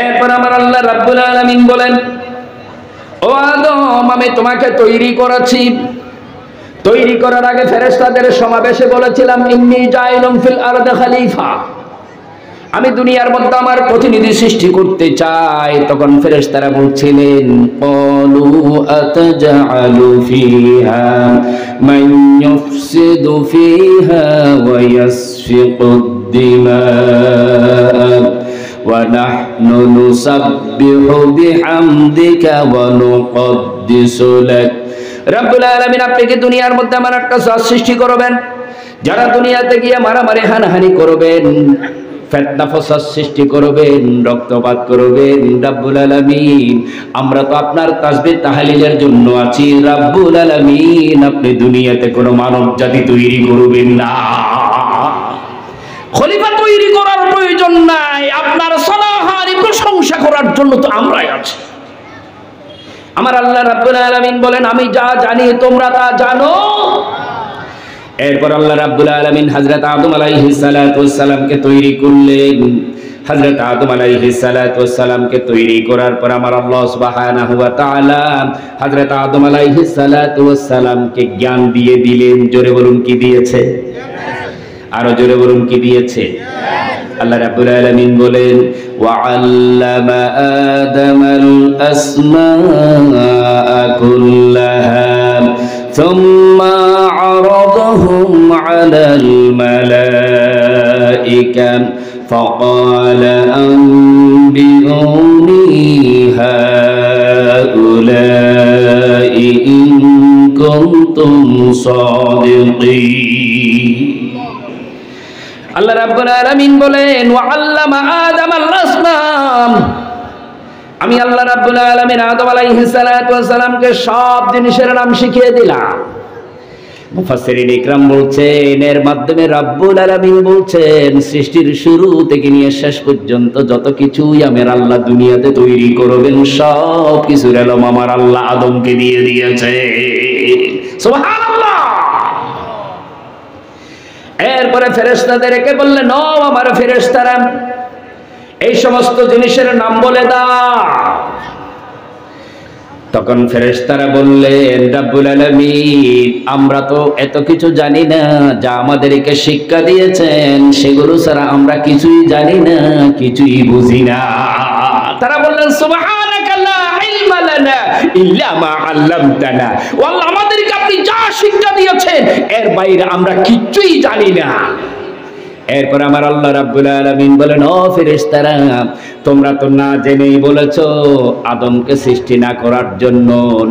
এরপর আমার আল্লাহ রাব্বুল আলামিন বলেন, ও আদম, আমি তোমাকে তৈরি করেছি। তৈরি করার আগে ফেরেশতাদের সমাবেশে বলেছিলাম, ইন্নী জাইলুম ফিল আরদি খলিফা, আমি দুনিয়ার মধ্যে আমার প্রতিনিধি সৃষ্টি করতে চাই। তখন ফেরেশতারা বলছিলেন, ক্বালু আতাজআলু ফিহা মান ইউফসিদু ফিহা ওয়া ইয়াসফিকুদ দিমা ওয়া নাহনু নুসাব্বিহু বিহামদিকা ওয়া নুকদ্দিসু লাক। রব্বুল আলামিন, আপনি কি দুনিয়ার মধ্যে আমার একটা জাত সৃষ্টি করবেন যারা দুনিয়াতে গিয়ে মারামারি হানাহানি করবেন, ফিতনা ফাসাদ সৃষ্টি করবেন, রক্তপাত করবেন? রব্বুল আলামিন, আমরা তো আপনার তাসবিহ তাহলিলের জন্য আছি। রব্বুল আলামিন, আপনি দুনিয়াতে কোনো মানব জাতি তৈরি করবেন না, খলিফা তৈরি করার প্রয়োজন নাই, আপনার সালাহারি প্রশংসা করার জন্য তো আমরাই আছি। আমার আল্লাহ রাব্বুল আলামিন বলেন, আমি যা জানি তোমরা তা জানো। এরপর আল্লাহ রাব্বুল আলামিন হযরত আদম আলাইহিস সালাতু ওয়াস সালামকে তৈরি করলেন। হযরত আদম আলাইহিস সালাতু ওয়াস সালামকে তৈরি করার পর আমার আল্লাহ সুবহানাহু ওয়া তাআলা হযরত আদম আলাইহিস সালাতু ওয়াস সালামকে জ্ঞান দিয়ে দিলেন। জোরে বলুন, কি দিয়েছে? আরো জোরে বলুন, কি দিয়েছে? আল্লাহ রাব্বুল আলামিন বলেন, ওয়া আল্লামা আদামাল আসমাআ কুল্লাহা ثم عرضهم على الملائكة فقال أنبئوني هؤلاء إن كنتم صادقين। আল্লাহ রাব্বুল আলামিন বলেন, ওয়া আল্লামা আদামাল আসমাম, আমি আল্লাহ রাব্বুল আলামিন আদম আলাইহিস সালাতু ওয়াস সালামকে সব জিনিসের নাম শিখিয়ে দিলাম। মুফাসসিরিন ইকরাম বলছেন, এর মাধ্যমে রাব্বুল আলামিন বলছেন, সৃষ্টির শুরু থেকে নিয়ে শেষ পর্যন্ত যত কিছুই আমার আল্লাহ দুনিয়াতে তৈরি করবেন, সব কিছুর এলম আমার আল্লাহ আদমকে দিয়ে দিয়েছে। সুবহানাল্লাহ। এরপরে ফেরেশতাদেরকে বললেন, ও আমার ফেরেশতারা, এই সমস্ত জিনিসের নাম বলে দাও। তখন ফেরেশতারা বললেন, রাব্বুল আলামিন, আমরা তো এত কিছু জানি না, যা আমাদেরকে শিক্ষা দিয়েছেন সেগুলো ছাড়া আমরা কিছুই জানি না, কিছুই বুঝি না। তারা বললেন, সুবহানাকা লা ইলমা লানা ইল্লা মা আল্লামতানা, ও আল্লাহ, আমাদেরকে আপনি যা শিক্ষা দিয়েছেন এর বাইরে আমরা কিছুই জানি না। এরপর আমার আল্লাহ রাব্বুল আলামিন বলেন, ও ফেরেশতারা, তোমরা তো না জেনেই বলেছো আদমকে সৃষ্টি না করার জন্য,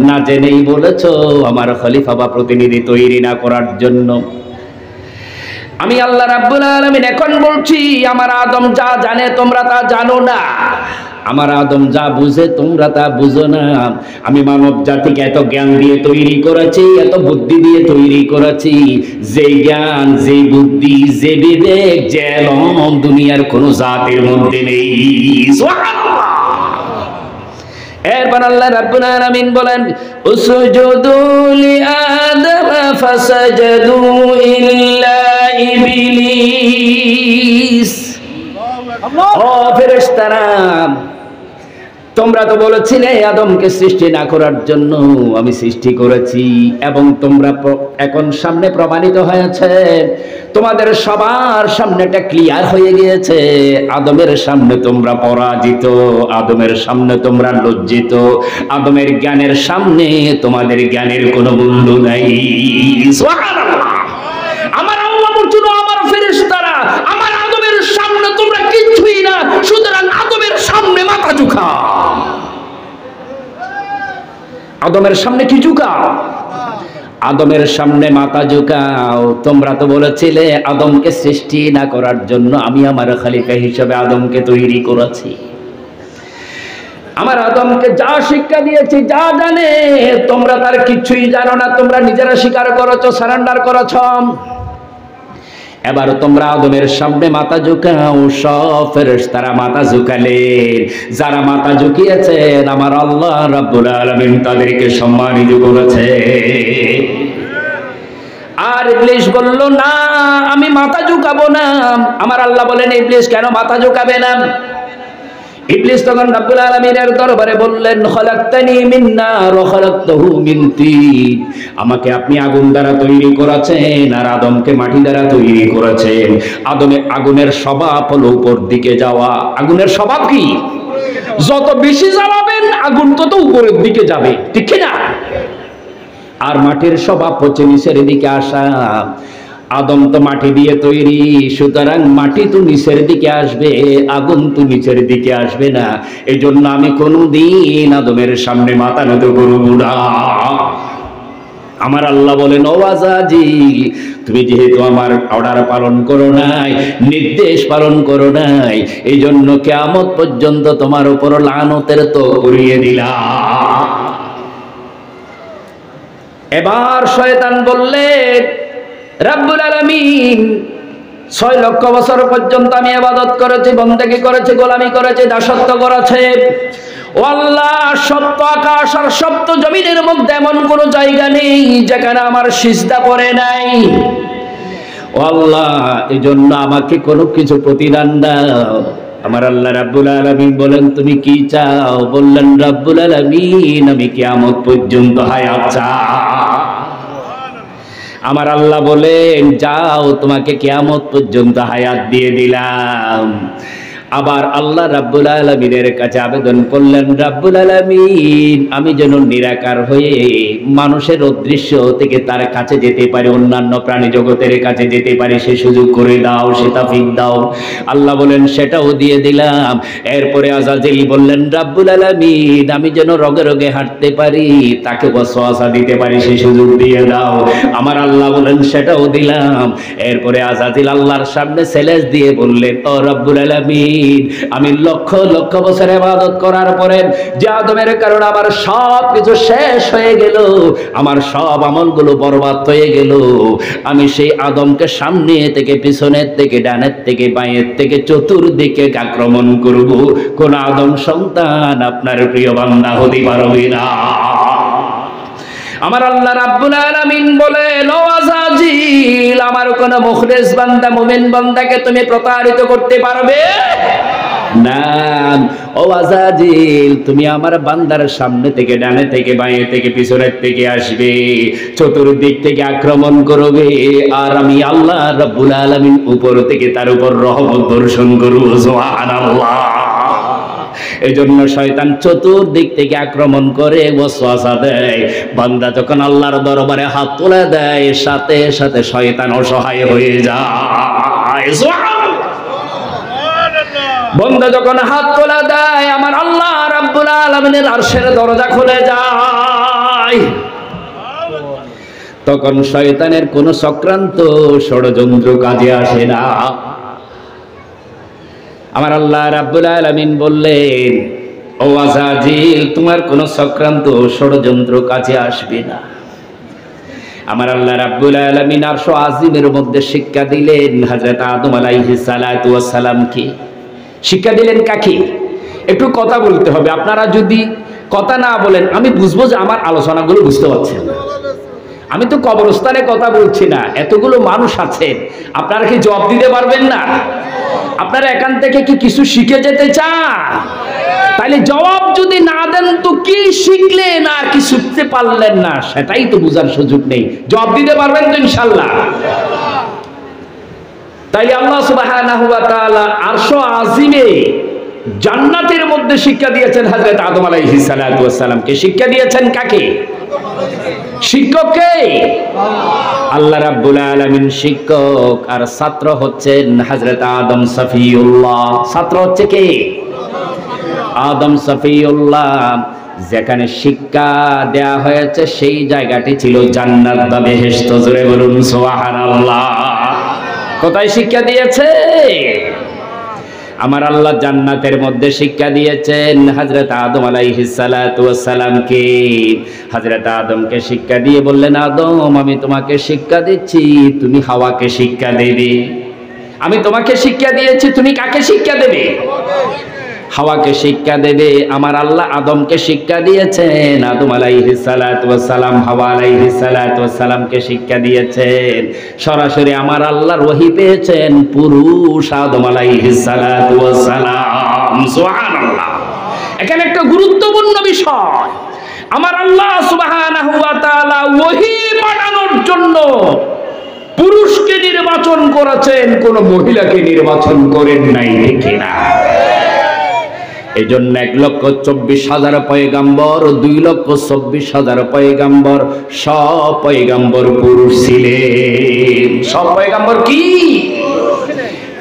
না জেনেই বলেছো আমার খলিফা বা প্রতিনিধি তৈরি না করার জন্য। আমি আল্লাহ রাব্বুল আলামিন এখন বলছি, আমার আদম যা জানে তোমরা তা জানো না, আমার আদম যা বুঝে তোমরা তা বুঝো না। আমি মানব জাতিকে এত জ্ঞান দিয়ে তৈরি করেছি, এত বুদ্ধি দিয়ে তৈরি করেছি, যে জ্ঞান, যে বুদ্ধি, যে বিবেক, যে এলম দুনিয়ার কোন জাতির মধ্যে নেই। সুবহানাল্লাহ। এরপর আল্লাহ রাব্বুল আলামিন বলেন, উসজুদু লিআদম ফাসাজাদু ইল্লা ইবলিস। ও ফেরেশতারা, তোমরা তো বলেছিলে আদমকে সৃষ্টি না করার জন্য, আমি সৃষ্টি করেছি, এবং তোমরা এখন সামনে প্রমাণিত হয়েছে, তোমাদের সবার সামনে এটা ক্লিয়ার হয়ে গিয়েছে, আদমের সামনে তোমরা পরাজিত, আদমের সামনে তোমরা লজ্জিত, আদমের জ্ঞানের সামনে তোমাদের জ্ঞানের কোনো মূল্য নাই। সুবহানাল্লাহ। আমার আল্লাহ বলছিল, আমার ফেরেশতারা, আমার আদমের সামনে তোমরা কিছুই না, সুতরাং আদমের সামনে মাথা ঝুঁকাও। আদমের সামনে কি ঝুঁকাও? আদমের সামনে মাথা ঝুঁকাও। তোমরা তো বলেছিলে আদমকে সৃষ্টি না করার জন্য আমি আমার খলিফা হিসেবে আদমকে তৈরি করেছি। আমার আদমকে যা শিক্ষা দিয়েছি, যা জানে, তোমরা তার কিছুই জানো না, তোমরা নিজেরা স্বীকার করেছো, সারেন্ডার করেছো। এবার তোমরা আদমের সামনে মাথা ঝুঁকাও। সব ফেরেশতারা মাথা ঝুঁকালেন। যারা মাথা ঝুঁকিয়েছেন আমার আল্লাহ রাব্বুল আলামিন তাদেরকে সম্মানিত করেছে। আর ইবলিস বলল, না, আমি মাথা ঝুঁকাবো না। আমার আল্লাহ বলেন, ইবলিস কেন মাথা ঝুঁকাবে না? ইবলিস তখন রব্বুল আলামিনের দরবারে বললেন, খলাকতানি মিন নার ওয়া খলাকতাহু মিন তিন, আমাকে আপনি আগুন দ্বারা তৈরি করেছেন আর আদমকে মাটি দ্বারা তৈরি করেছেন। আগুনের স্বভাব হলো উপর দিকে যাওয়া। আগুনের স্বভাব কি? যত বেশি জ্বালাবেন আগুন তত উপরের দিকে যাবে, ঠিক না? আর মাটির স্বভাব হচ্ছে নিচের দিকে আসা। আদম তো মাটি দিয়ে তৈরি, সুতরাং মাটি তো নিচের দিকে আসবে, আগুন তো নিচের দিকে আসবে না। এই জন্য আমি কোনোদিন আদমের সামনে মাথা নত করব না। আমার আল্লাহ বলেন, ও আজাজিল, তুমি যেহেতু আমার অর্ডার পালন করো নাই, নির্দেশ পালন করো নাই, এই জন্য কিয়ামত পর্যন্ত তোমার উপর লানতের তো করিয়ে দিলাম। এবার শয়তান বললেন, রব্বুল আলামিন 6 লক্ষ বছর পর্যন্ত আমি ইবাদত করেছি, বন্দেগী করেছি, গোলামি করেছি, দাসত্ব করেছি। ও আল্লাহ, সপ্ত আকাশ আর সপ্ত জমিনের মধ্যে এমন কোন জায়গা নেই যেখানে আমার সিজদা পড়ে নাই। ও আল্লাহ, এজন্য আমাকে কোনো কিছু প্রতিদান দাও। আমার আল্লাহ রাব্বুল আলামিন বলেন, তুমি কি চাও? বললেন, রাব্বুল আলামিন, আমি কিয়ামত পর্যন্ত হায়াত চাই। আমার আল্লাহ বলেন, যাও, তোমাকে কিয়ামত পর্যন্ত হায়াত দিয়ে দিলাম। আবার আল্লাহ রাব্বুল আলামিনের কাছে আবেদন করলেন, রাব্বুল আলামিন, আমি যেন নিরাকার হয়ে মানুষের অদৃশ্য থেকে তার কাছে যেতে পারি, অন্যান্য প্রাণী জগতের কাছে যেতে পারি, সে সুযোগ করে দাও, সে তৌফিক দাও। আল্লাহ বলেন, সেটাও দিয়ে দিলাম। এরপরে আজাজিল বললেন, রাব্বুল আলামিন, আমি যেন রগে রগে হাঁটতে পারি, তাকে ওয়াসওয়াসা দিতে পারি, সে সুযোগ দিয়ে দাও। আমার আল্লাহ বলেন, সেটাও দিলাম। এরপরে আজাজিল আল্লাহর সামনে চ্যালেঞ্জ দিয়ে বললেন, ও রাব্বুল আলামিন, আমি লক্ষ লক্ষ বছর ইবাদত করার পরে যে আদমের কারণে আমার সব কিছু শেষ হয়ে গেল, আমার সব আমলগুলো বরবাদ হয়ে গেল, আমি সেই আদমকে সামনে থেকে, পিছনের থেকে, ডানের থেকে, বাঁয়ের থেকে, চতুর্দিকে আক্রমণ করব। কোন আদম সন্তান আপনার প্রিয় বান্দা হতে পারবে না। আমার আল্লাহ রাব্বুল আলামিন বলেন, ও আজাজিল, আমার কোন মুখলেস বান্দা, মুমিন বান্দাকে তুমি প্রতারিত করতে পারবে না। ও আজাজিল, তুমি আমার বান্দার সামনে থেকে, ডানে থেকে, বাঁয়ে থেকে, পিছনের থেকে আসবে, চতুর্দিক থেকে আক্রমণ করবে, আর আমি আল্লাহ রাব্বুল আলামিন উপর থেকে তার উপর রহমত বর্ষণ করব। সুবহানাল্লাহ। এই জন্য শয়তান চতুর্দিক থেকে আক্রমণ করে, ওয়াসওয়াসা দেয়। বান্দা যখন আল্লাহর দরবারে হাত তুলে দেয়, সাথে সাথে শয়তান অসহায় হয়ে যায়। বান্দা যখন হাত তুলে দেয়, আমার আল্লাহ রাব্বুল আলামিনের আরশের দরজা খুলে যায়। তখন শয়তানের কোন চক্রান্ত, ষড়যন্ত্র কাজে আসে না। আমার আল্লাহ রাব্বুল আলামিন বললেন, ও আজাজিল, তোমার কোন চক্রান্ত, ষড়যন্ত্র কাজে আসবে না। আমার আল্লাহ রাব্বুল আলামিন আরশ আজিমের মধ্যে শিক্ষা দিলেন হযরত আদম আলাইহিস সালাতু ওয়াস সালামকে। শিক্ষা দিলেন কাকে? একটু কথা বলতে হবে। আপনারা যদি কথা না বলেন, আমি বুঝবো যে আমার আলোচনাগুলো বুঝতে পারছেন না। আমি তো কবরস্থানে কথা বলছি না, এতগুলো মানুষ আছেন, আপনারা কি জবাব দিতে পারবেন না? আপনারা এখান থেকে কি কিছু শিখে যেতে চান? তাইলে জবাব যদি না দেন তো কি শিখলেন আর কি শিখতে পারলেন না, সেটাই তো বোঝার সুযোগ নেই। জবাব দিতে পারবেন তো ইনশাআল্লাহ? তাইলে আল্লাহ সুবহানাহু ওয়া তাআলা আরশ আজিমে জান্নাতের মধ্যে শিক্ষা দিয়েছেন হযরত আদম আলাইহিস সালাতু ওয়াস সালামকে। শিক্ষা দিয়েছেন কাকে? শিক্ষককে। আল্লাহ রাব্বুল আলামিন শিক্ষক, আর ছাত্র হচ্ছেন হযরত আদম সফিউল্লাহ। ছাত্র হচ্ছে কে? আদম সফিউল্লাহ। যেখানে শিক্ষা দেয়া হয়েছে সেই জায়গাটি ছিল জান্নাত বা বেহেশত। জোরে বলুন সুবহানাল্লাহ। কোথায় শিক্ষা দিয়েছে? আমার আল্লাহ জান্নাতের মধ্যে শিক্ষা দিয়েছেন হযরত আদম আলাইহিস সালাতু ওয়াস সালামকে। হযরত আদমকে শিক্ষা দিয়ে বললেন, আদম, আমি তোমাকে শিক্ষা দিচ্ছি, তুমি হাওয়াকে শিক্ষা দেবে। আমি তোমাকে শিক্ষা দিয়েছি, তুমি কাকে শিক্ষা দেবে? হাওয়াকে শিক্ষা দেবে। আমার আল্লাহ আদমকে শিক্ষা দিয়েছেন, আদম আলাইহিস সালাতু ওয়াস সালাম হাওয়া আলাইহিস সালাতু ওয়াস সালামকে শিক্ষা দিয়েছেন। সরাসরি আমার আল্লাহর ওহী পেয়েছেন পুরুষ আদম আলাইহিস সালাতু ওয়াস সালাম। সুবহানাল্লাহ। এখানে একটা গুরুত্বপূর্ণ বিষয়, আমার আল্লাহ সুবহানাহু ওয়া তাআলা ওহী পাঠানোর জন্য পুরুষকে নির্বাচন করেছেন, কোন মহিলাকে নির্বাচন করেন নাই, ঠিক না? এই জন্য 1,24,000 পয়গাম্বর, 2,24,000 পয়গাম্বর, সব পয়গাম্বর পুরুষ ছিলেন। সব পয়গাম্বর কি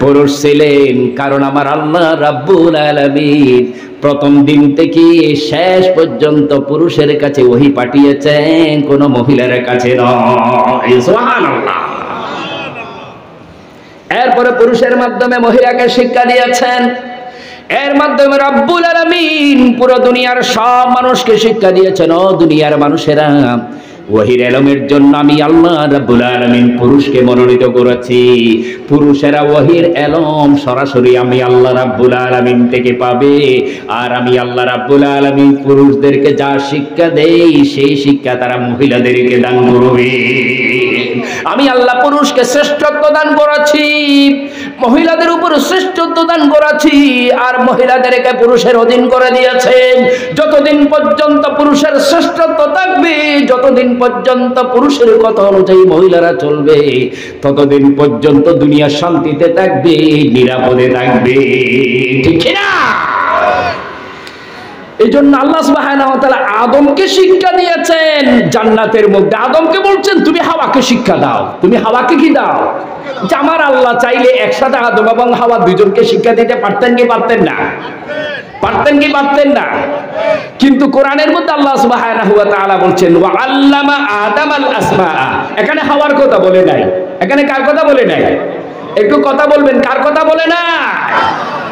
পুরুষ ছিলেন? কারণ আমার আল্লাহ রাব্বুল আলামিন প্রথম দিন থেকে শেষ পর্যন্ত পুরুষের কাছে ওহী পাঠিয়েছেন, কোন মহিলার কাছে নয়। সুবহানাল্লাহ। এরপরে পুরুষের মাধ্যমে মহিলাকে শিক্ষা দিয়েছেন, এর মাধ্যমে রাব্বুল আলামিন পুরো দুনিয়ার সব মানুষকে শিক্ষা দিয়েছেন, ও দুনিয়ার মানুষেরা, ওহীর ইলমের জন্য আমি আল্লাহ রাব্বুল আলামিন পুরুষকে মনোনীত করেছি। পুরুষেরা ওহীর ইলম সরাসরি আমি আল্লাহ রাব্বুল আলামিন থেকে পাবে, আর আমি আল্লাহ রাব্বুল আলামিন পুরুষদেরকে যা শিক্ষা দেই সেই শিক্ষা তারা মহিলাদেরকে দান করবে। আমি আল্লাহ পুরুষকে শ্রেষ্ঠত্ব দান করেছি, মহিলাদের উপর শ্রেষ্ঠত্ব দান করেছি, আর মহিলাদেরকে পুরুষের অধীন করে দিয়েছেন। যতদিন পর্যন্ত পুরুষের শ্রেষ্ঠত্ব থাকবে, যতদিন পর্যন্ত পুরুষের কথা অনুযায়ী মহিলারা চলবে, ততদিন পর্যন্ত দুনিয়া শান্তিতে থাকবে, নিরাপদে থাকবে, ঠিক না? এই জন্য আল্লাহ সুবহানাহু ওয়া তাআলা আদমকে শিক্ষা দিয়েছেন জান্নাতের মধ্যে। আদমকে বলছেন তুমি হাওয়াকে শিক্ষা দাও। তুমি হাওয়াকে কি দাও? যে আমার আল্লাহ চাইলে একসাথে আদম এবং হাওয়া দুজনকে শিক্ষা দিতে পারতেন কি পারতেন না? পারতেন কি পারতেন না? কিন্তু কোরআনের মধ্যে আল্লাহ সুবহানাহু ওয়া তাআলা বলছেন ওয়া আল্লামা আদামাল আসমা। এখানে হাওয়ার কথা বলে নাই, এখানে কার কথা বলে নাই? একটু কথা বলবেন, কার কথা বলে না?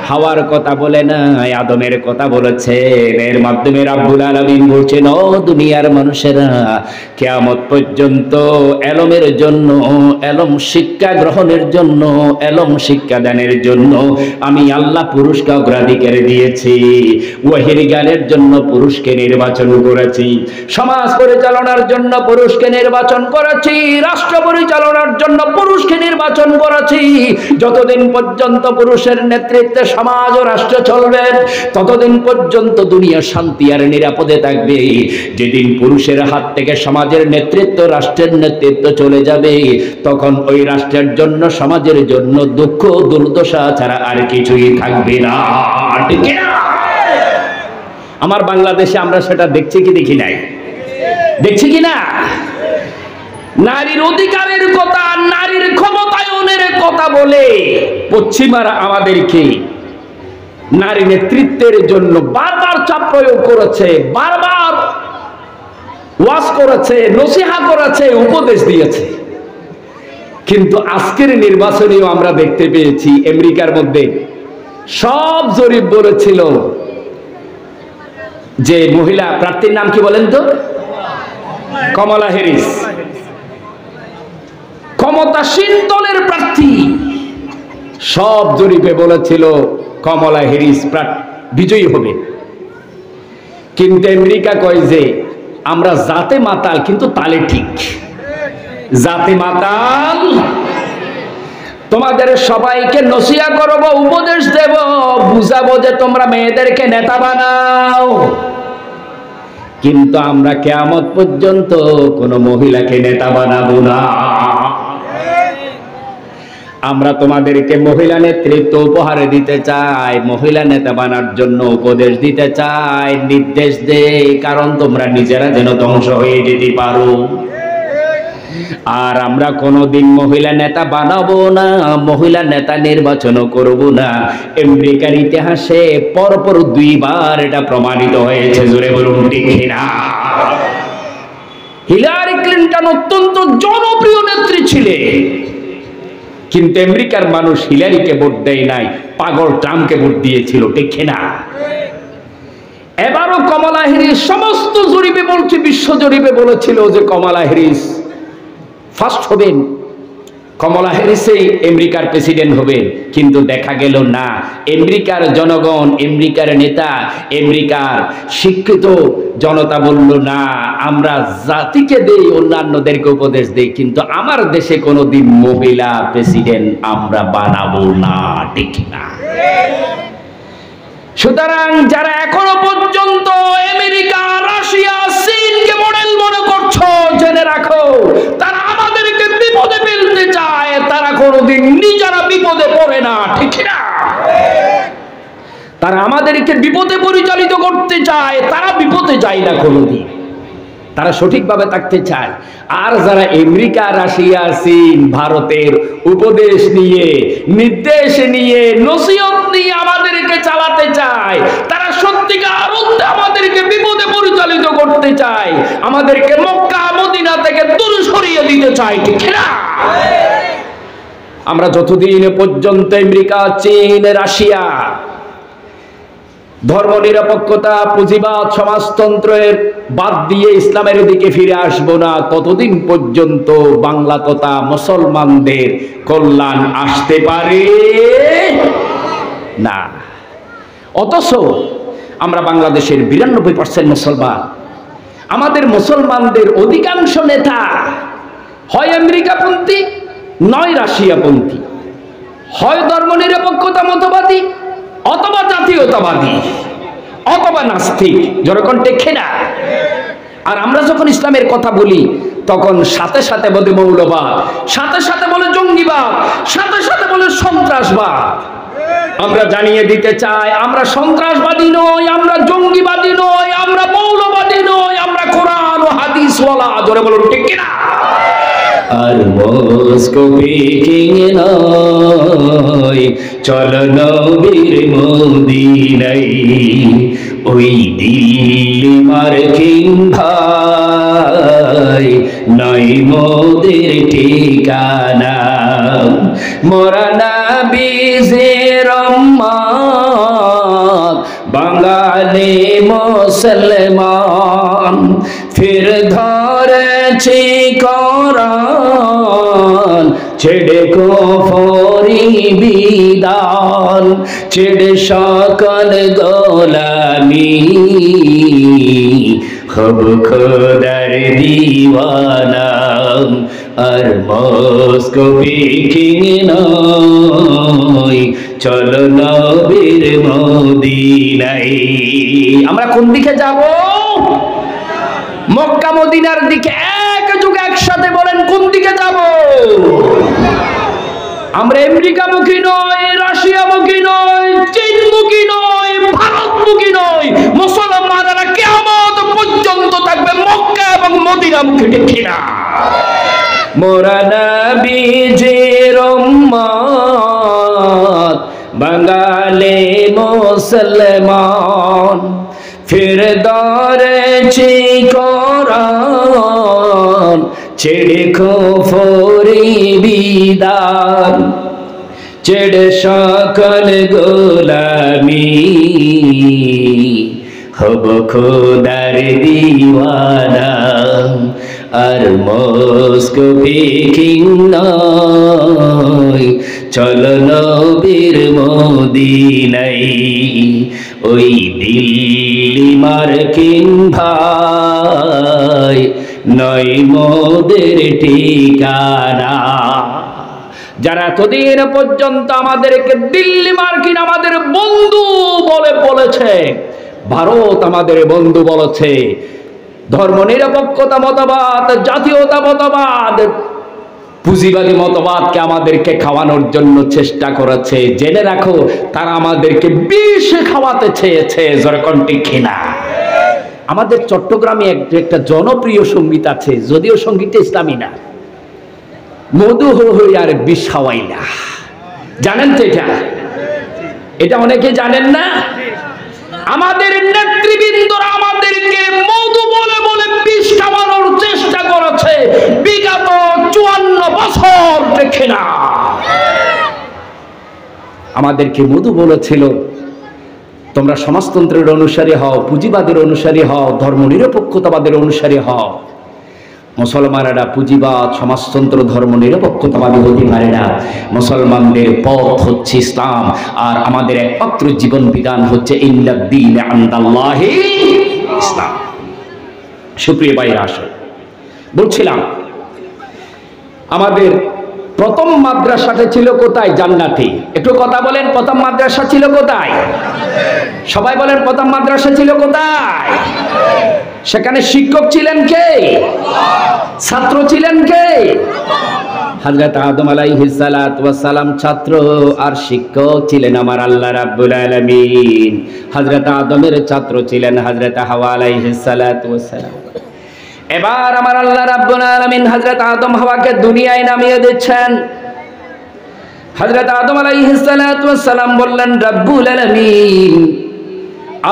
হাওয়ার কথা বলে না, আদমের কথা বলেছেন। এর মাধ্যমে রাব্বুল আলামিন বলছেন, ও দুনিয়ার মানুষেরা, কিয়ামত পর্যন্ত ইলমের জন্য, ইলম শিক্ষা গ্রহণের জন্য, ইলম শিক্ষা দানের জন্য আমি আল্লাহ পুরুষকে অগ্রাধিকার দিয়েছি। ওহীর জ্ঞানের জন্য পুরুষকে নির্বাচন করেছি, সমাজ পরিচালনার জন্য পুরুষকে নির্বাচন করেছি, রাষ্ট্র পরিচালনার জন্য পুরুষকে নির্বাচন করেছি। যতদিন পর্যন্ত পুরুষের নেতৃত্বে সমাজ ও রাষ্ট্র চলবে, ততদিন পর্যন্ত দুনিয়া শান্তি আর নিরাপদে থাকবে। যেদিন পুরুষের হাত থেকে সমাজের নেতৃত্ব, রাষ্ট্রের নেতৃত্ব চলে যাবে, তখন ওই রাষ্ট্রের জন্য, সমাজের জন্য দুঃখ দুর্দশা ছাড়া আর কিছুই থাকবে না, ঠিক না? আমার বাংলাদেশে আমরা সেটা দেখছি কি দেখি নাই? দেখছি কি না? নারীর অধিকারের কথা, নারীর ক্ষমতায়নের কথা বলে পশ্চিমারা আমাদেরকে নারী নেতৃত্বের জন্য বারবার চাপ প্রয়োগ করেছে, বারবার ওয়াজ করেছে, নসিহত করেছে, উপদেশ দিয়েছে। কিন্তু আজকের নির্বাচনেও আমরা দেখতে পেয়েছি আমেরিকার মধ্যে সব জরিপ বলেছিল যে মহিলা প্রার্থীর নাম কি বলেন তো? কমলা হ্যারিস, ক্ষমতাসীন দলের প্রার্থী। সব জরিপে বলেছিল কমলা হ্যারিস বিজয়ী হবে। কিন্তু আমেরিকা কয় যে আমরা জাতে মাতাল কিন্তু তালে ঠিক। জাতে মাতাল, তোমাদের সবাইকে নসিহত করব, উপদেশ দেব, বুঝাবো যে তোমরা মেয়েদেরকে নেতা বানাও, কিন্তু আমরা কিয়ামত পর্যন্ত কোন মহিলাকে নেতা বানাবো না। আমরা তোমাদেরকে মহিলা নেতৃত্ব উপহার দিতে চাই, মহিলা নেতা বানার জন্য উপদেশ দিতে চাই, নির্দেশ দেই, কারণ তোমরা নিজেরা যেন ধ্বংস হয়ে যেতে পারো। আর আমরা কোনোদিন মহিলা নেতা বানাবো না, মহিলা নেতা নির্বাচনও করব না। আমেরিকার ইতিহাসে পরপর 2 বার এটা প্রমাণিত হয়েছে, জোরে বলুন ঠিক না? হিলারি ক্লিনটন অত্যন্ত জনপ্রিয় নেত্রী ছিলেন, কিন্তু আমেরিকার মানুষ হিলারিকে ভোট দেয় নাই, পাগল ট্রাম্পকে ভোট দিয়েছিল, ঠিক না? এবারও কমলা হ্যারিস, সমস্ত জরিপে বলছে, বিশ্ব জরিপে বলেছিল যে কমলা হ্যারিস ফার্স্ট হবেন, কমলা হ্যারিসই আমেরিকার প্রেসিডেন্ট হবেন। কিন্তু দেখা গেল না, আমেরিকার জনগণ, আমেরিকার নেতা, আমেরিকার শিক্ষিত জনতা বলল না, আমরা জাতিকে দেই, অন্যান্যদেরকে উপদেশ দেই, কিন্তু আমার দেশে কোনোদিন মহিলা প্রেসিডেন্ট আমরা বানাবো না, ঠিক না? সুতরাং যারা এখনো পর্যন্ত আমেরিকা, রাশিয়া, চীনকে মডেল মনে করছো, জেনে রাখো তারা আমাদেরকে বিপদে ফেলতে চায়, তারা কোনোদিন নিজেরা বিপদে পড়ে না, ঠিক না? তারা আমাদেরকে বিপদে পরিচালিত করতে চায়, তারা বিপদে যায় না কোনোদিন, তারা সঠিকভাবে থাকতে চায়। আর যারা আমেরিকা, রাশিয়া, চীন, ভারতের উপদেশ নিয়ে, নির্দেশ নিয়ে, নসিহত নিয়ে আমাদেরকে চালাতে চায়, তারা সত্যিকার অর্থে আমাদেরকে বিপদে পরিচালিত করতে চায়, আমাদেরকে মক্কা মদিনা থেকে দূরে সরিয়ে দিতে চায়, ঠিক না? আমরা যতদিন পর্যন্ত আমেরিকা, চীন, রাশিয়া ধর্ম নিরপেক্ষতা, পুঁজিবাদ, সমাজতন্ত্রের বাদ দিয়ে ইসলামের দিকে ফিরে আসবো না, ততদিন পর্যন্ত বাংলা তথা মুসলমানদের কল্যাণ আসতে পারে না। অথচ আমরা বাংলাদেশের 92% মুসলমান। আমাদের মুসলমানদের অধিকাংশ নেতা হয় আমেরিকাপন্থী, নয় রাশিয়াপন্থী, হয় ধর্ম নিরপেক্ষতা মতবাদী, অথবা জাতীয়তাবাদী, অথবা নাস্তিক, যেরকম দেখে না। আর আমরা যখন ইসলামের কথা বলি তখন সাথে সাথে বলে মৌলবাদ, সাথে সাথে বলে জঙ্গিবাদ, সাথে সাথে বলে সন্ত্রাসবাদ। আমরা জানিয়ে দিতে চাই আমরা সন্ত্রাসবাদী নই, আমরা জঙ্গিবাদী নই, আমরা মৌলবাদী নই, আমরা কোরআন ও হাদিস ওয়ালা, জোরে বলুন ঠিক কিনা? আর মস্কো বেকিং নয়, চল নবীর মদিনাই, ওই দিল্লি মার্কিং ভাই নয় মোদের ঠিকানা, মোরা নবীর উম্মত বাঙালি মুসলমান, ফির ধরেছি কোরআন, ছেড়ে কুফরি বিদান, ছেড়ে সকল গোলামি, হব খোদার দিওয়ানা। আর মস্কো বেকিং নয়, চলো নবীর মদিনায়। আমরা কোন দিকে যাব? মক্কা মদিনার দিকে। এক যুগে একসাথে বলেন কোন দিকে যাব? আমরা আমেরিকামুখী নয়, রাশিয়ামুখী নয়, চীনমুখী নয়, ভারতমুখী নয়। মুসলমানরা কিয়ামত পর্যন্ত থাকবে মক্কা এবং মদিনামুখী, ঠিক না? মোরা নবীজির উম্মত বাঙালি মুসলমান, ফির ধরেছি কোরআন, ছেড়ে কুফরি বিদান, ছেড়ে সকল গোলামি, হব খোদার দিওয়ানা। আর মস্কো বেকিং নয়, চলো নবীর মদিনাই, ওই দিল্লি মার্কিন ভাই নয় মোদের ঠিকানা। যারা এতদিন পর্যন্ত আমাদেরকে দিল্লি মার্কিন আমাদের বন্ধু বলে বলেছে, ভারত আমাদের বন্ধু বলেছে, ধর্ম নিরপেক্ষতা মতবাদ, জাতীয়তা মতবাদ, পুঁজিবাদী মতবাদকে আমাদেরকে খাওয়ানোর জন্য চেষ্টা করেছে, জেনে রাখো তারা আমাদেরকে বিষ খাওয়াতে চেয়েছে, যেরকম ঠিক না? আমাদের চট্টগ্রামে একটা জনপ্রিয় সঙ্গীত আছে, যদিও সঙ্গীতটা ইসলামী না, মধু হই আর বিষ খাওয়াই না। জানেন তো এটা? এটা অনেকে জানেন না। আমাদের নেতৃবৃন্দরা আমাদেরকে মধু বলে বলে বিষ খাওয়ানোর চেষ্টা করেছে বিগত 54 বছর, দেখে না? আমাদেরকে মধু বলেছিল তোমরা সমাজতন্ত্রের অনুসারী হও, পুঁজিবাদের অনুসারী হও, ধর্ম নিরপেক্ষতাবাদের অনুসারী হও। মুসলমানেরা পুঁজিবাদ, সমাজতন্ত্র, ধর্ম নিরপেক্ষতাবাদী হতে পারে না। মুসলমানদের পথ হচ্ছে ইসলাম, আর আমাদের একমাত্র জীবন বিধান হচ্ছে ইন্নাদ-দীন ইনদাল্লাহি ইসলাম। সুপ্রিয় ভাইরা, আসুন, বলছিলাম আমাদের প্রথম মাদ্রাসাটা ছিল কোথায়? জান্নাতে। একটু কথা বলেন, প্রথম মাদ্রাসা ছিল কোথায়? সবাই বলেন, প্রথম মাদ্রাসা ছিল কোথায়? সেখানে শিক্ষক ছিলেন কে? ছাত্র ছিলেন কে? হযরত আদম আলাইহিস সালাতু ওয়াস সালাম ছাত্র, আর শিক্ষক ছিলেন আমার আল্লাহ রাব্বুল আলামিন। হযরত আদমের ছাত্র ছিলেন হযরত হাওয়া আলাইহিস সালাতু ওয়াস সালাম। এবার আমার আল্লাহ রাব্বুল আলামিন হযরত আদম হাওয়াকে দুনিয়ায় নামিয়ে দিচ্ছেন। হযরত আদম আলাইহিস সালাতু ওয়াস সালাম বললেন, রাব্বুল আলামিন,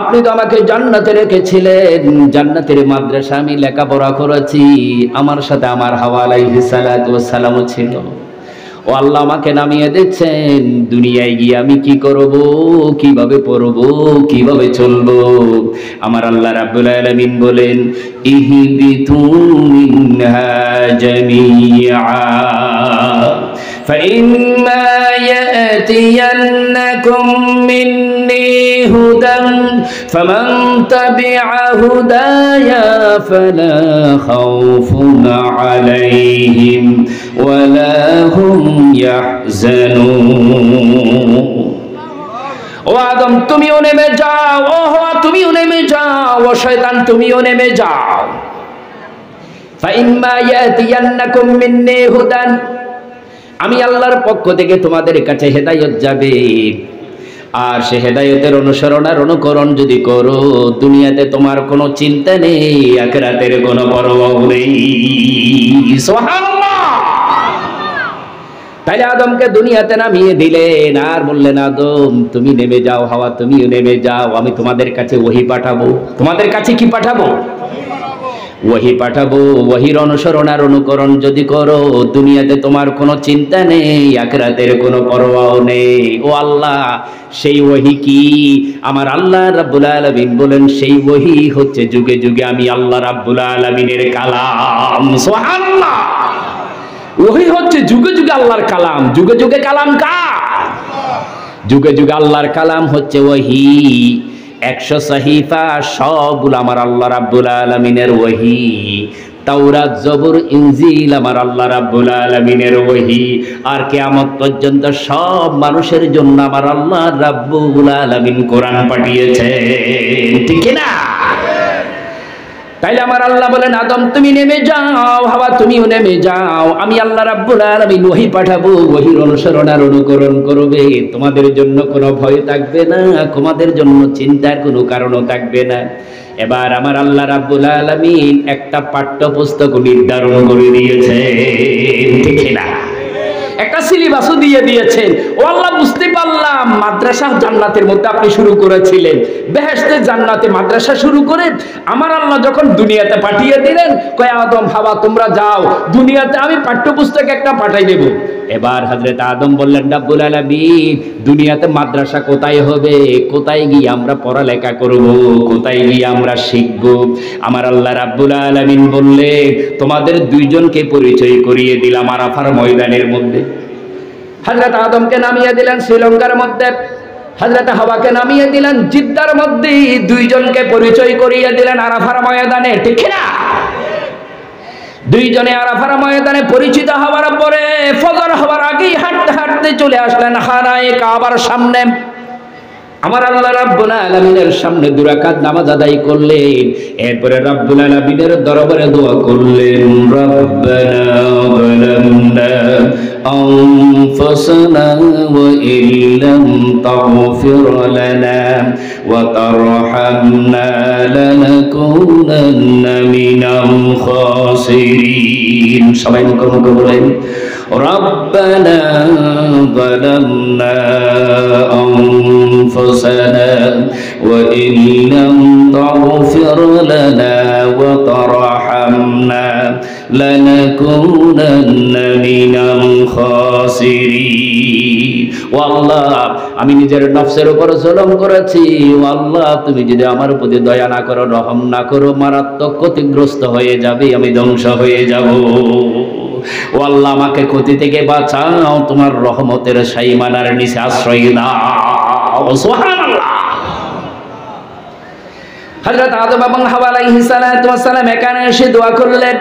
আপনি তো আমাকে জান্নাতে রেখেছিলেন, জান্নাতের মাদ্রাসা আমি লেখাপড়া করেছি, আমার সাথে আমার হাওয়া আলাইহিস সালাতু ওয়াস সালামও ছিল। ও আল্লাহ, আমাকে নামিয়ে দিচ্ছেন, দুনিয়ায় গিয়ে আমি কি করব, কিভাবে পড়ব, কিভাবে চলবো? আমার আল্লাহ রাব্বুল আলামিন বলেন, ইহবিতু মিনহা জামিআ ফাইম্মা ইয়াতিয়ান্নাকুম মিন্নি হুদান ফামান তাবিআ হুদায়া ফালা খাউফুন আলাইহিম ওয়ালা হুম ইয়াহজানুন। ও আদম, তুমিও নেমে যাও, ও হাওয়া তুমিও নেমে যাও, ও শয়তান তুমিও নেমে যাও। ফাইম্মা ইয়াতিয়ান্নাকুম মিন্নি হুদান, আমি আল্লাহর পক্ষ থেকে তোমাদের কাছে হেদায়েত যাবে, আর সে হেদায়েতের অনুসরণ আর অনুকরণ যদি করো, দুনিয়াতে তোমার কোনো চিন্তা নেই, আখিরাতের কোনো পরোয়া নেই। সুবহানাল্লাহ। তাইলে আদমকে দুনিয়াতে নামিয়ে দিলেন আর বললেন, আদম তুমি নেমে যাও, হাওয়া তুমিও নেমে যাও, আমি তোমাদের কাছে ওহী পাঠাবো। তোমাদের কাছে কি পাঠাবো? ওহী পাঠাবো। ওহীর অনুসরণ আর অনুকরণ যদি করো, দুনিয়াতে তোমার কোনো চিন্তা নেই, আখিরাতের কোনো পরোয়াও নেই। ও আল্লাহ, সেই ওহী কি? আমার আল্লাহ রাব্বুল আলামিন বলেন, সেই ওহী হচ্ছে যুগে যুগে আমি আল্লাহ রাব্বুল আলামিনের কালাম। সুবহানাল্লাহ। ওহী হচ্ছে যুগে যুগে আল্লাহর কালাম। যুগে যুগে কালাম কার? যুগে যুগে আল্লাহর কালাম হচ্ছে ওহী। 100 সাহিফা সবগুলো আমার আল্লাহ রাব্বুল আলামিনের ওহী। তাওরাত, জবুর, ইনজিল আমার আল্লাহ রাব্বুল আলামিনের ওহী। আর কিয়ামত পর্যন্ত সব মানুষের জন্য আমার আল্লাহ রাব্বুল আলামিন কোরআন পাঠিয়েছে, ঠিক কি না? তাইলে আমার আল্লাহ বলেন, আদম তুমি নেমে যাও, হাওয়া তুমিও নেমে যাও, আমি আল্লাহ রাব্বুল আলামিন ওহী পাঠাবো, ওহীর অনুসরণ আর অনুকরণ করবে, তোমাদের জন্য কোনো ভয় থাকবে না, তোমাদের জন্য চিন্তার কোনো কারণও থাকবে না। এবার আমার আল্লাহ রাব্বুল আলামিন একটা পাঠ্যপুস্তক নির্ধারণ করে দিয়েছে, ঠিক না? একটা সিলেবাসও দিয়ে দিয়েছেন। ও আল্লাহ, বুঝতে পারলাম মাদ্রাসা জান্নাতের মধ্যে আপনি শুরু করেছিলেন, বেহেশতে জান্নাতে মাদ্রাসা শুরু করে আমার আল্লাহ যখন দুনিয়াতে পাঠিয়ে দিলেন, কয় আদম হাওয়া তোমরা যাও, দুনিয়াতে আমি পাঠ্যপুস্তক একটা পাঠাই দেব। এবার হযরত আদম বললেন, রাব্বুল আলামিন, দুনিয়াতে মাদ্রাসা কোথায় হবে? কোথায় গিয়ে আমরা পড়ালেখা করব? কোথায় গিয়ে আমরা শিখব? আমার আল্লাহ রাব্বুল আলামিন বললেন, তোমাদের দুইজনকে পরিচয় করিয়ে দিলাম আরাফার ময়দানের মধ্যে। হযরত আদমকে নামিয়ে দিলেন শ্রীলঙ্কার মধ্যে, হযরত হাওয়াকে নামিয়ে দিলেন জিদ্দার মধ্যে, দুইজনকে পরিচয় করিয়ে দিলেন আরাফার ময়দানে, ঠিক না? দুইজনে আরাফার ময়দানে পরিচিত হওয়ার পরে ফজর হওয়ার আগেই হাঁটতে হাঁটতে চলে আসলেন খানায়ে কাবার সামনে। আমার আল্লাহ রাব্বুল আলামিনের সামনে 2 রাকাত নামাজ আদায় করলেন। এরপরে রাব্বুল আলামিনের দরবারে দোয়া করলেন, রব্বানা যালামনা আনফুসানা ওয়া ইল্লাম তাগফির লানা ওয়া তারহামনা লানাকুনান্না মিনাল খাসিরিন। সবাই মুখে বলেন, রব্বানা যালামনা أنفسنا وإن لم تغفر لنا وترحمنا لنكونن من الخاسرين। ও আল্লাহ, আমি নিজের নফসের উপর জুলুম করেছি, ও আল্লাহ তুমি যদি আমার প্রতি দয়া না করো, রহম না করো, মারাত্মক ক্ষতিগ্রস্ত হয়ে যাবে, আমি ধ্বংস হয়ে যাব। ও আল্লাহ, আমাকে ক্ষতি থেকে বাঁচাও, তোমার রহমতের শাইমানার নিচে আশ্রয় দাও। সুবহানাল্লাহ। হযরত আদম এবং হাওয়া আলাইহিস সালাম এখানে এসে দোয়া করলেন,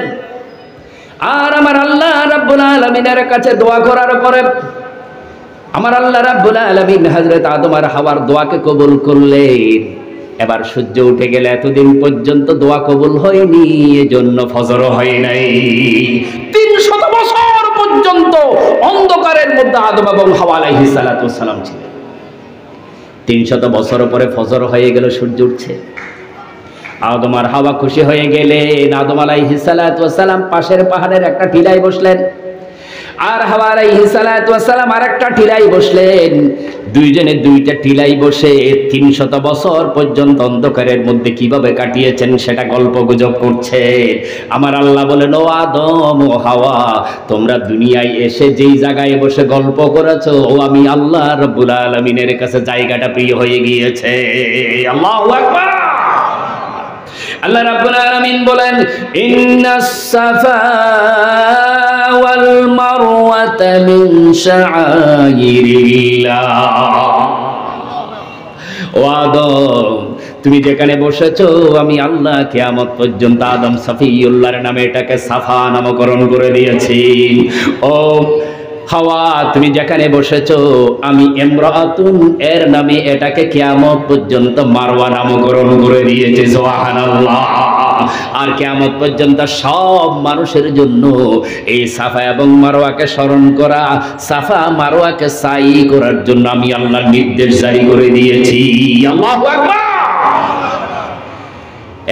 আর আমার আল্লাহ রাব্বুল আলামিনের কাছে দোয়া করার পরে আমার আল্লাহ রাব্বুল আলামিন হযরত আদম আর হাওয়ার দোয়াকে কবুল করলেন। এবার সূর্য উঠে গেলে এতদিন পর্যন্ত দোয়া কবুল হয়নি, এজন্য ফজর হয় নাই। 300 বছর পর্যন্ত অন্ধকারের মধ্যে আদম এবং হাওয়া আলাইহিস সালাতু ওয়াস সালাম ছিলেন। 300 বছর পরে ফজর হয়ে গেল, সূর্য উঠছে। আদম আর হাওয়া খুশি হয়ে গেলেন। আদম আলাইহিস সালাতু ওয়াস সালাম পাশের পাহাড়ের একটা টিলায় বসলেন, আর হাওয়া আলাইহিস সালাতু ওয়াস সালাম আরেকটা টিলায় বসলেন। দুইজনে দুইটা টিলায় বসে 300 বছর পর্যন্ত অন্ধকারের মধ্যে কিভাবে কাটিয়েছেন সেটা গল্প গুজব করছে। আমার আল্লাহ বলেন, ও আদম ও হাওয়া, তোমরা দুনিয়ায় এসে যেই জায়গায় বসে গল্প করেছো, ও আমি আল্লাহ রাব্বুল আলামিনের কাছে জায়গাটা প্রিয় হয়ে গিয়েছে। আল্লাহু আকবার। আল্লাহ রাব্বুল আলামিন বলেন, ইন্নাস সাফা ওয়াল মারওয়াতা মিন শাআইরিল্লাহ। ও আদম, তুমি যেখানে বসেছো, আমি আল্লাহ কিয়ামত পর্যন্ত আদম সফিউল্লাহর নামে এটাকে সাফা নামকরণ করে দিয়েছি। ও হাওয়া, তুমি যেখানে বসেছো, আমি ইমরাতুন এর নামে এটাকে কিয়ামত পর্যন্ত মারওয়া নামকরণ করে দিয়েছি। সুবহানাল্লাহ। আর কিয়ামত পর্যন্ত সব মানুষের জন্য এই সাফা এবং মারওয়াকে স্মরণ করা, সাফা মারওয়াকে সাই করার জন্য আমি আল্লাহ নির্দেশ জারি করে দিয়েছি। আল্লাহু আকবার।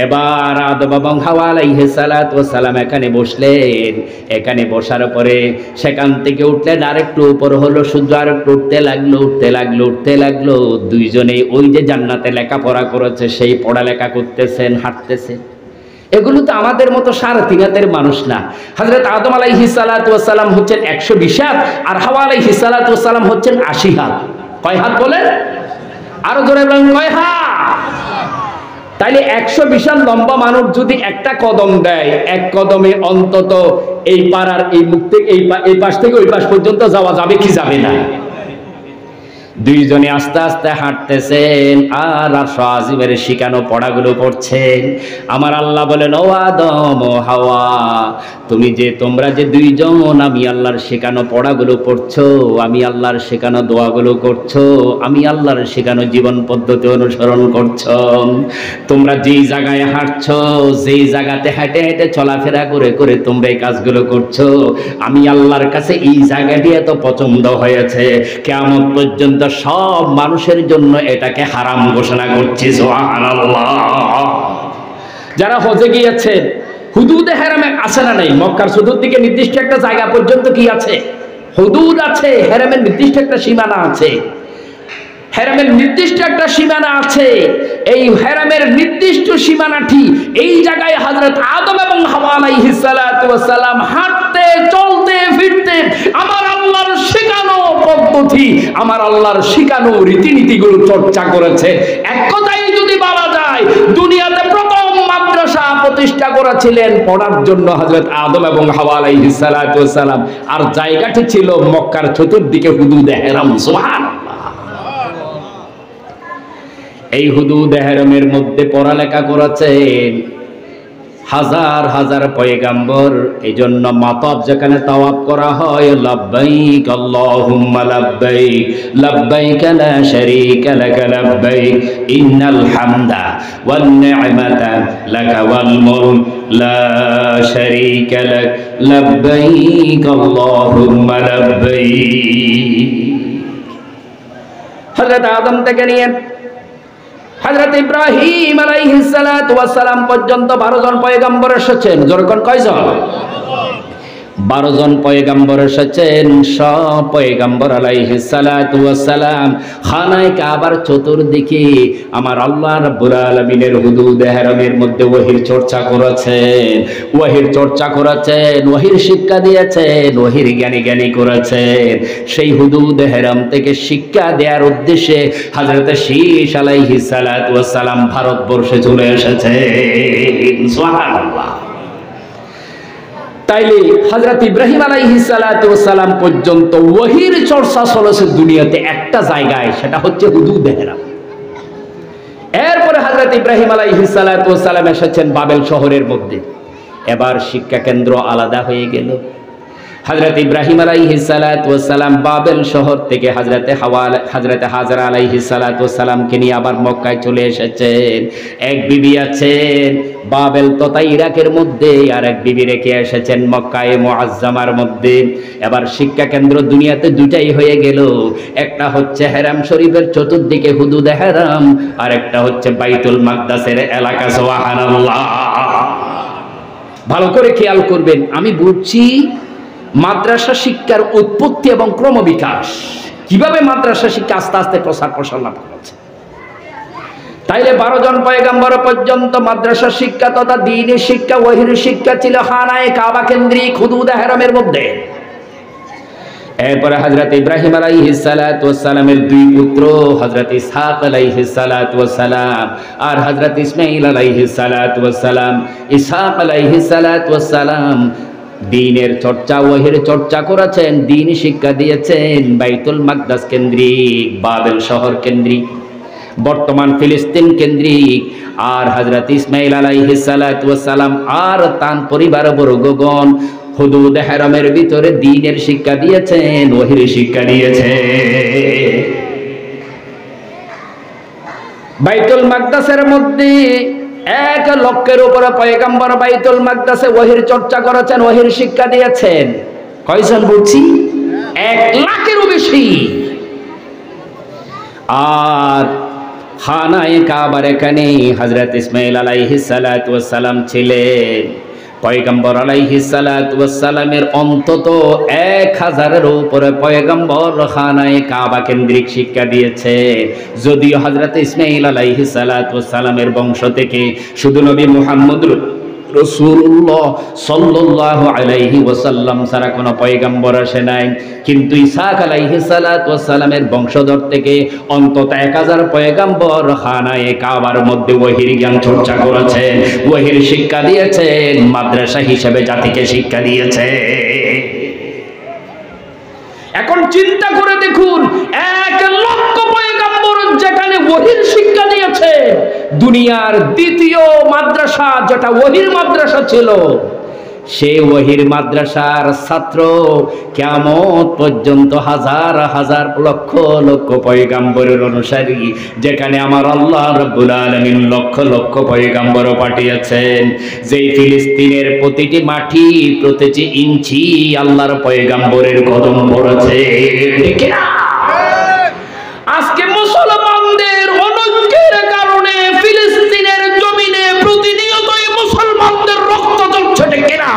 এবার আদম এবং হাওয়া আলাইহিস সালাতু ওয়াস সালাম এখানে বসলেন। এখানে বসার পরে সেখান থেকে উঠলেন, আরেকটু উপর হলো, সূর্য আরেকটু উঠতে লাগলো, উঠতে লাগলো, উঠতে লাগলো। দুইজনে ওই যে জান্নাতে লেখাপড়া করেছে সেই পড়ালেখা করতেছেন, হাঁটতেছেন। এগুলো তো আমাদের মতো 3.5 হাতের মানুষ না। হযরত আদম আলাইহিস সালাতু ওয়াস সালাম হচ্ছেন 120 হাত, আর হাওয়া আলাইহিস সালাতু ওয়াস সালাম হচ্ছেন 80 হাত। কয় হাত বলেন? আরো জোরে বলেন, কয় হাত? তাইলে 120 হাত লম্বা মানুষ যদি একটা কদম দেয়, এক কদমে অন্তত এই পাড়ার এই মুখ থেকে এই পাশ থেকে ওই পাশ পর্যন্ত যাওয়া যাবে কি যাবে না? দুইজনে আস্তে আস্তে হাঁটতেছেন আর আজিমের শিখানো পড়াগুলো পড়ছেন। আমার আল্লাহ বলেন, ও আদম ও হাওয়া, তোমরা যে দুইজন আমি আল্লাহর শেখানো পড়াগুলো পড়ছো, আমি আল্লাহর শেখানো দোয়াগুলো করছো, আমি আল্লাহর শেখানো জীবন পদ্ধতি অনুসরণ করছো, তোমরা যেই জায়গায় হাঁটছো, যেই জায়গাতে হেঁটে হেঁটে চলাফেরা করে করে তোমরা এই কাজগুলো করছো, আমি আল্লাহর কাছে এই জায়গাটি এত পছন্দ হয়েছে, কিয়ামত পর্যন্ত সব মানুষের জন্য এটাকে হারাম ঘোষণা করছি। সুবহানাল্লাহ। যারা হজে গিয়েছেন, হুদুদে হারামে আছে না নাই? মক্কার চতুর্দিকে নির্দিষ্ট একটা জায়গা পর্যন্ত কি আছে? হুদুদ আছে, হারামের নির্দিষ্ট একটা সীমানা আছে। হারামের নির্দিষ্ট একটা সীমানা আছে। এই হারামের নির্দিষ্ট সীমানাটি এই জায়গায় হযরত আদম এবং হাওয়া আলাইহিস সালাতু ওয়াস সালাম হাঁটতে চলতে ফিরতে আমার আল্লাহর শেখানো পদ্ধতি, আমার আল্লাহর শেখানো রীতিনীতিগুলো চর্চা করেছে। এক কথায় যদি বলা যায়, দুনিয়াতে প্রথম মাদ্রাসা প্রতিষ্ঠা করেছিলেন পড়ার জন্য হযরত আদম এবং হাওয়া আলাইহিস সালাতু ওয়াস সালাম। আর জায়গাটি ছিল মক্কার চতুর্দিকে হুদুদে হারাম। সুবহানাল্লাহ। এই হুদুদে হারামের মধ্যে পড়ালেখা করেছেন হাজার হাজার পয়গাম্বর। এই জন্য মাতাব যেখানে তাওয়াফ করা হয়, লাব্বাইক আল্লাহুম্মা লাব্বাইক, লাব্বাইক লা শারীকা লাক লাব্বাইক, ইন্নাল হামদা ওয়ান নি'মাতা লাকা ওয়াল মুলক লা শারীকা লাক, লাব্বাইক আল্লাহুম্মা লাব্বাইক। হযরত আদম থেকে নিয়ে হযরত ইব্রাহিম আলাইহিস সালাতু ওয়াস সালাম পর্যন্ত 12 জন পয়গম্বর এসেছেন। যেরকম কয়জন? 12 জন পয়গম্বর এসেছেন। সব পয়গম্বর আলাইহিস সালাতু ওয়াস সালাম খানায়ে কাবার চতুর্দিকে আমার আল্লাহ রাব্বুল আলামিনের হুদুদে হারামের মধ্যে ওহীর চর্চা করেছেন, ওহীর চর্চা করেছেন, ওহীর শিক্ষা দিয়েছেন, ওহীর জ্ঞানী করেছেন। সেই হুদুদে হারাম থেকে শিক্ষা দেওয়ার উদ্দেশ্যে হযরত শীশ আলাইহিস সালাতু ওয়াস সালাম ভারতবর্ষে চলে এসেছেন। সুবহানাল্লাহ। তাইলে হযরত ইব্রাহিম আলাইহিস সালাতু ওয়াস সালাম পর্যন্ত ওহীর চর্চা চলেছে দুনিয়াতে একটা জায়গায়, সেটা হচ্ছে হুদুদে হারাম। এরপরে হযরত ইব্রাহিম আলাইহিস সালাতু ওয়াস সালাম এসেছেন বাবেল শহরের মধ্যে। এবার শিক্ষা কেন্দ্র আলাদা হয়ে গেল। হযরত ইব্রাহিম আলাইহিস সালাতু ওয়াস সালাম বাবেল শহর থেকে হযরত হাজরা আলাইহিস সালাতু ওয়াস সালামকে নিয়ে আবার মক্কায় চলে এসেছেন। এক বিবি আছেন বাবেল তথা ইরাকের মধ্যে, আর এক বিবি রেখে এসেছেন মক্কায়ে মুআজ্জামার মধ্যে। এবার শিক্ষা কেন্দ্র দুনিয়াতে দুটাই হয়ে গেল, একটা হচ্ছে হেরাম শরীফের চতুর্দিকে হুদুদ হেরাম, আর একটা হচ্ছে বাইতুল মাকদাসের এলাকা। সুবহানাল্লাহ। ভালো করে খেয়াল করবেন, আমি বলছি মাদ্রাসা শিক্ষার উৎপত্তি এবং ক্রমবিকাশ, কিভাবে মাদ্রাসা শিক্ষা আস্তে আস্তে প্রসার লাভ করেছে। তাইলে 12 জন পয়গম্বর পর্যন্ত মাদ্রাসা শিক্ষা তথা দ্বীনি শিক্ষা, ওহীর শিক্ষা ছিল খানায়ে কাবা কেন্দ্রিক হুদুদ হেরামের মধ্যে। এরপরে হযরত ইব্রাহিম আলাইহিস সালাতু ওয়াস সালামের দুই পুত্র হযরত ইসহাক আলাইহিস সালাতু ওয়াস সালাম আর হযরত ইসমাঈল আলাইহিস সালাতু ওয়াস সালাম। ইসহাক আলাইহিস সালাতু ওয়াস সালাম দ্বীনের চর্চা, ওহীর চর্চা করেছেন, দ্বীনি শিক্ষা দিয়েছেন বাইতুল মাকদাস কেন্দ্রিক, বাবেল শহর কেন্দ্রিক, বর্তমান ফিলিস্তিন কেন্দ্রিক। আর হযরত ইসমাঈল আলাইহিস সালাতু ওয়াস সালাম আর তার পরিবার বর্গগণ হুদুদ হেরামের ভিতরে দ্বীনের শিক্ষা দিয়েছেন, ওহীর শিক্ষা দিয়েছেন। বাইতুল মাকদাসের মধ্যে 1 লক্ষের উপরে পয়গম্বর বাইতুল মাকদাসে ওহীর চর্চা করেছেন, ওহীর শিক্ষা দিয়েছেন। কয়জন বলছি? 1 লাখেরও বেশি। আর খানায়ে কাবার এখানে হযরত ইসমাঈল আলাইহিস সালাতু ওয়াস সালাম ছিলেন। পয়গম্বর আলাইহিস সালাতু ওয়াস সালামের অন্তত 1000-এর উপরে পয়গম্বর খানায়ে কাবা কেন্দ্রিক শিক্ষা দিয়েছে। যদিও হযরত ইসমাঈল আলাইহিস সালাতু ওয়াস সালামের বংশ থেকে শুধু নবী মুহাম্মদ রাসূলুল্লাহ সাল্লাল্লাহু আলাইহি ওয়াসাল্লাম ছাড়া কোনো পয়গম্বর আসে নাই, কিন্তু ইসহাক আলাইহিস সালাতু ওয়াস সালামের বংশধর থেকে অন্তত 1000 পয়গম্বর খানায়ে কাবার মধ্যে ওহীর জ্ঞান চর্চা করেছেন, ওহীর শিক্ষা দিয়েছেন, মাদ্রাসা হিসেবে জাতিকে শিক্ষা দিয়েছে। এখন চিন্তা করে দেখুন, 1 লক্ষ পয়গম্বর যেখানে ওহীর শিক্ষা দিয়েছে, দুনিয়ার দ্বিতীয় মাদ্রাসা যেটা ওহীর মাদ্রাসা ছিল, সেই ওহীর মাদ্রাসার ছাত্র কিয়ামত পর্যন্ত হাজার হাজার লক্ষ লক্ষ পয়গম্বরের অনুসারী, যেখানে আমার আল্লাহ রাব্বুল আলামিন লক্ষ লক্ষ পয়গম্বর পাঠিয়েছেন। যেই ফিলিস্তিনের প্রতিটি মাটি, প্রতিটি ইঞ্চি আল্লাহর পয়গম্বরের কদম পড়েছে, ঠিক না? আজকে মুসলমানদের অনৈক্যের কারণে ফিলিস্তিনের জমিনে প্রতিনিয়তই মুসলমানদের রক্ত ঝরছে, ঠিক না?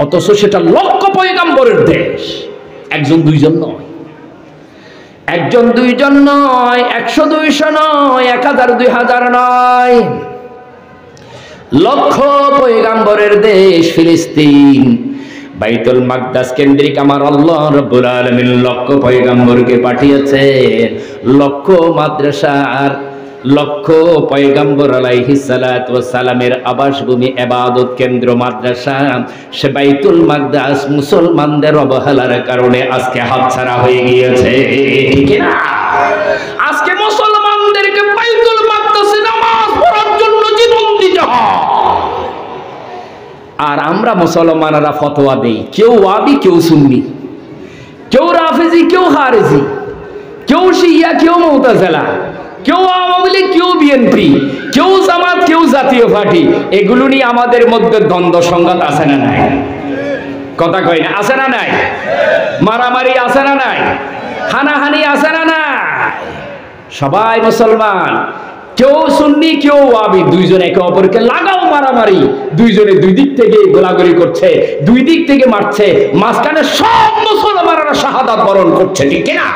অথচ সেটা লক্ষ পয়গম্বরের দেশ, একজন দুইজন নয়, একজন দুইজন নয়, 100 200 নয়, 1000 2000 নয়, লক্ষ পয়গম্বরের দেশ ফিলিস্তিন। বাইতুল মাকদাস কেন্দ্রিক আমার আল্লাহ রাব্বুল আলামিন লক্ষ পয়গম্বরকে পাঠিয়েছেন, লক্ষ মাদ্রাসার লক্ষ পয়গম্বর আলাইহিস সালাতু ওয়াস সালামের আবাসভূমি, ইবাদত কেন্দ্র মাদ্রাসা, সে বাইতুল মাকদাস মুসলমানদের অবহেলার কারণে আজকে হাতছাড়া হয়ে গিয়েছে, ঠিক না? আজকে মুসলমানদেরকে বাইতুল মাকদাসে নামাজ পড়ার জন্য জীবন দিতে হয়, আর আমরা মুসলমানরা ফতোয়া দেই, কেউ ওয়াহাবি, কেউ সুন্নি, কেউ রাফিজি, কেউ খারিজি, কেউ শিয়া, কেউ মুতাজিলা, কেউ আওয়ামী লীগ, কেউ বিএনপি, কেউ জামাত, কেউ জাতীয় পার্টি। এগুলো নিয়ে আমাদের মধ্যে দ্বন্দ্ব সংঘাত আছে না নাই? কথা কয় না? আছে না নাই? মারামারি আছে না নাই? হানাহানি আছে না নাই? সবাই মুসলমান, কেউ সুন্নি, কেউ ওয়াহাবি, দুইজন একে অপরকে লাগাও মারামারি, দুইজনে দুই দিক থেকে গোলাগুলি করছে, দুই দিক থেকে মারছে, মাঝখানে সব মুসলমানরা শাহাদাত বরণ করছে, ঠিক না?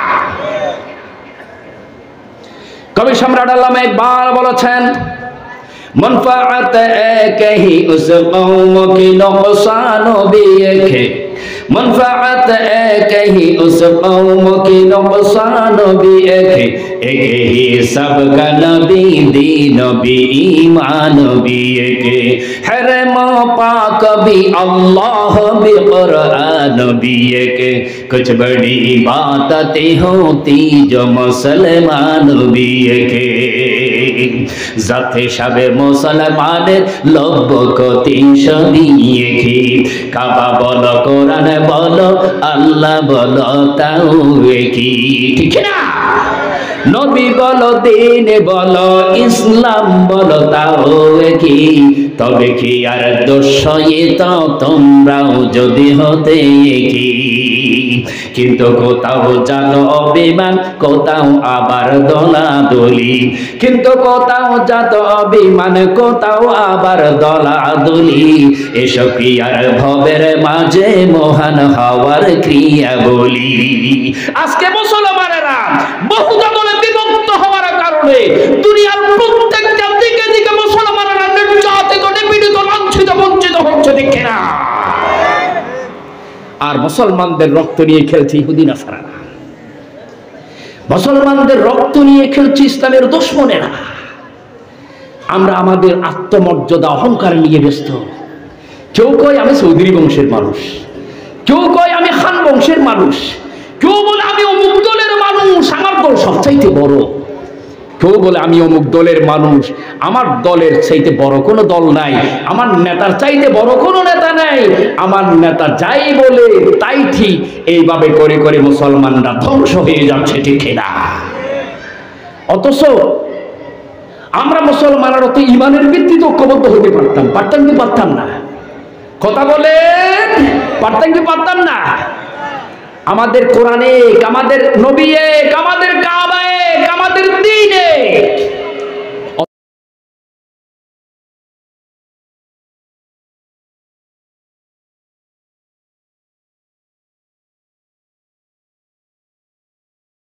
কবি সম্রাট আল্লামা ইকবাল বলেছেন, মনফাআত একহি উস কওম কি নুকসান ভি একহি, মনফাআত একহি উস কওম কি নুকসান ভি একহি, একহি সবকা নবী দীন ভি ঈমান ভি একহি, হরম পাক ভি আল্লাহ ভি কুরআন ভি একহি, कुछ बड़ी बातें होती जो मुसलमान भी के। যাতে সবে মুসলমানের লব্য কতি দিয়ে কি কাবা বলো কোরআন বলো আল্লাহ বলো তাও কি ঠিক না নবী বলো দিন বলো ইসলাম বলো তাও কি তবে কি আর দোষিত তোমরাও যদি হতে কি কিন্তু কোথাও জানো অভিমান কোথাও আবার দলাদলি কিন্তু কোথাও জাত অভিমান কোথাও আবার দলাদলি এসব কি আর ভবের মাঝে মহান হওয়ার ক্রিয়া বলি আজকে মুসলমানেরা বহু দলে বিভক্ত হওয়ার কারণে দুনিয়ার প্রত্যেকটা দিকে দিকে মুসলমানেরা নির্যাতিত নিপীড়িত লাঞ্ছিত বঞ্চিত হচ্ছে দেখে না আর মুসলমানদের রক্ত নিয়ে খেলছে ইহুদি নাসারারা মুসলমানদের রক্ত নিয়ে খেলছে ইসলামের দুশমনেরা আমরা আমাদের আত্মমর্যাদা অহংকার নিয়ে ব্যস্ত কেউ কয় আমি চৌধুরী বংশের মানুষ কেউ কয় আমি খান বংশের মানুষ কেউ বলে আমি অমুক দলের মানুষ আমার দল সবচাইতে বড় কেউ বলে আমি অমুক দলের মানুষ আমার দলের চাইতে বড় কোনো দল নাই আমার নেতার চাইতে বড় কোনো নেতা নাই আমার নেতা যাই বলে তাই ঠিক এইভাবে করে করে মুসলমানরা ধ্বংস হয়ে যাচ্ছে ঠিক না অথচ আমরা মুসলমানরা তো ইমানের ভিত্তিতে ঐক্যবদ্ধ হতে পারতাম কি পারতাম না কথা বলেন পারতাম কি পারতাম না আমাদের কোরআনে আমাদের নবী আমাদের কাবা আমাদের দ্বীনে